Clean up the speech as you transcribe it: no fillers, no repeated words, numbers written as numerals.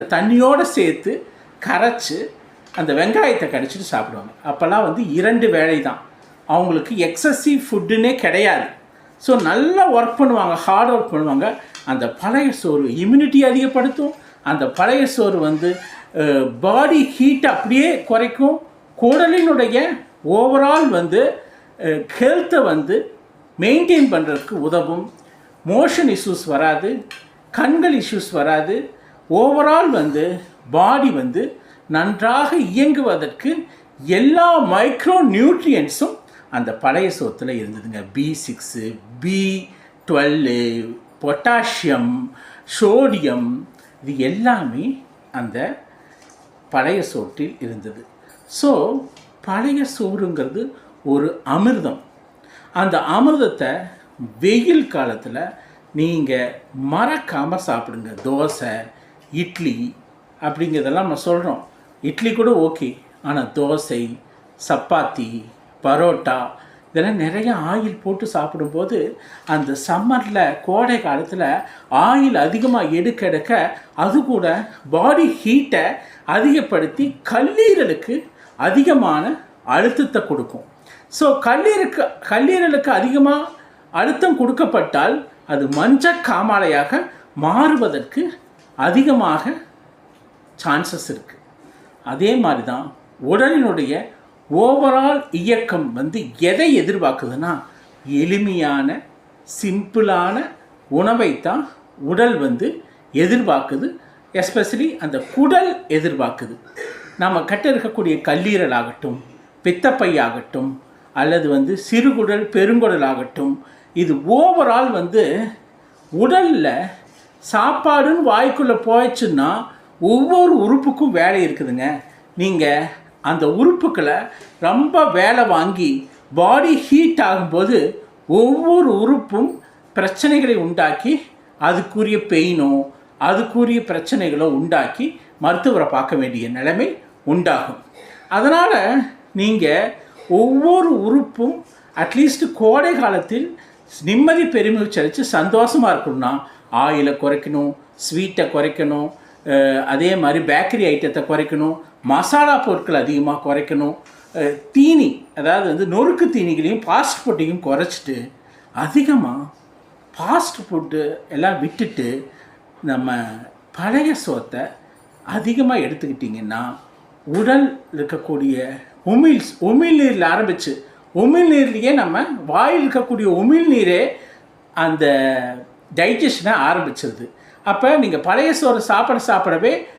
தண்ணியோடு சேர்த்து கரைச்சி அந்த வெங்காயத்தை கடிச்சிட்டு சாப்பிடுவாங்க. அப்போல்லாம் 2 வேளை தான், அவங்களுக்கு எக்ஸசிவ் ஃபுட்டுன்னே கிடையாது. ஸோ நல்லா ஒர்க் பண்ணுவாங்க, ஹார்ட் ஒர்க் பண்ணுவாங்க. அந்த பழைய சோறு இம்யூனிட்டி அதிகப்படுத்தும். அந்த பழைய சோறு பாடி ஹீட்டை அப்படியே குறைக்கும். குடலினுடைய ஓவரால் ஹெல்த்தை மெயின்டைன் பண்ணுறதுக்கு உதவும். மோஷன் இஷ்யூஸ் வராது, கண்கள் இஷ்யூஸ் வராது. ஓவரால் பாடி நன்றாக இயங்குவதற்கு எல்லா மைக்ரோ நியூட்ரியன்ஸும் அந்த பழைய சோத்தில் இருந்ததுங்க. B6, B12, பொட்டாசியம், சோடியம், இது எல்லாமே அந்த பழைய சோற்றில் இருந்தது. ஸோ பழைய சோறுங்கிறது ஒரு அமிர்தம். அந்த அமிர்தத்தை வெயில் காலத்தில் நீங்கள் மறக்காமல் சாப்பிடுங்க. தோசை, இட்லி அப்படிங்கிறதெல்லாம் நம்ம சொல்கிறோம். இட்லி கூட ஓகே, ஆனால் தோசை, சப்பாத்தி, பரோட்டா இதெல்லாம் நிறைய ஆயில் போட்டு சாப்பிடும்போது அந்த சம்மரில், கோடை காலத்தில் ஆயில் அதிகமாக எடுக்க அது கூட பாடி ஹீட்டை அதிகப்படுத்தி கல்லீரலுக்கு அதிகமான அழுத்தத்தை கொடுக்கும். ஸோ கல்லீரலுக்கு அதிகமாக அழுத்தம் கொடுக்கப்பட்டால் அது மஞ்சக்காமாலையாக மாறுவதற்கு அதிகமாக சான்சஸ் இருக்குது. அதே மாதிரி தான் உடலினுடைய ஓவரால் இயக்கம் எதை எதிர்பார்க்குதுன்னா, எளிமையான சிம்பிளான உணவைத்தான் உடல் எதிர்பார்க்குது. எஸ்பெஷலி அந்த குடல் எதிர்பார்க்குது. நம்ம கட்ட இருக்கக்கூடிய கல்லீரல் ஆகட்டும், பித்தப்பை ஆகட்டும், அல்லது சிறுகுடல், பெருங்குடல் ஆகட்டும், இது ஓவரால் உடலில் சாப்பாடுன்னு வாய்க்குள்ளே போயிடுச்சுன்னா ஒவ்வொரு உறுப்புக்கும் வேலை இருக்குதுங்க. நீங்கள் அந்த உறுப்புக்களை ரொம்ப வேலை வாங்கி பாடி ஹீட் ஆகும்போது ஒவ்வொரு உறுப்பும் பிரச்சனைகளை உண்டாக்கி அதுக்குரிய பெயினோ அதுக்குரிய பிரச்சனைகளோ உண்டாக்கி மருத்துவரை பார்க்க வேண்டிய நிலைமை உண்டாகும். அதனால் நீங்கள் ஒவ்வொரு உறுப்பும் அட்லீஸ்ட் கோடை காலத்தில் நிம்மதி பெருமூச்சடித்து சந்தோஷமாக இருக்கணும்னா ஆயிலை குறைக்கணும், ஸ்வீட்டை குறைக்கணும், அதே மாதிரி பேக்கரி ஐட்டத்தை குறைக்கணும், மசாலா பொருட்கள் அதிகமாக குறைக்கணும், தீனி அதாவது நொறுக்கு தீனிகளையும் ஃபாஸ்ட் ஃபுட்டையும் குறைச்சிட்டு அதிகமாக ஃபாஸ்ட் ஃபுட்டு எல்லாம் விட்டுட்டு நம்ம பழைய சோத்தை அதிகமாக எடுத்துக்கிட்டிங்கன்னா உடல் இருக்கக்கூடிய உமிழ்நீரில் ஆரம்பித்து உமிழ்நீர்லேயே நம்ம வாயில் இருக்கக்கூடிய உமிழ்நீரே அந்த டைஜஷனை ஆரம்பிச்சிருது. அப்போ நீங்கள் பழைய சோறு சாப்பிடவே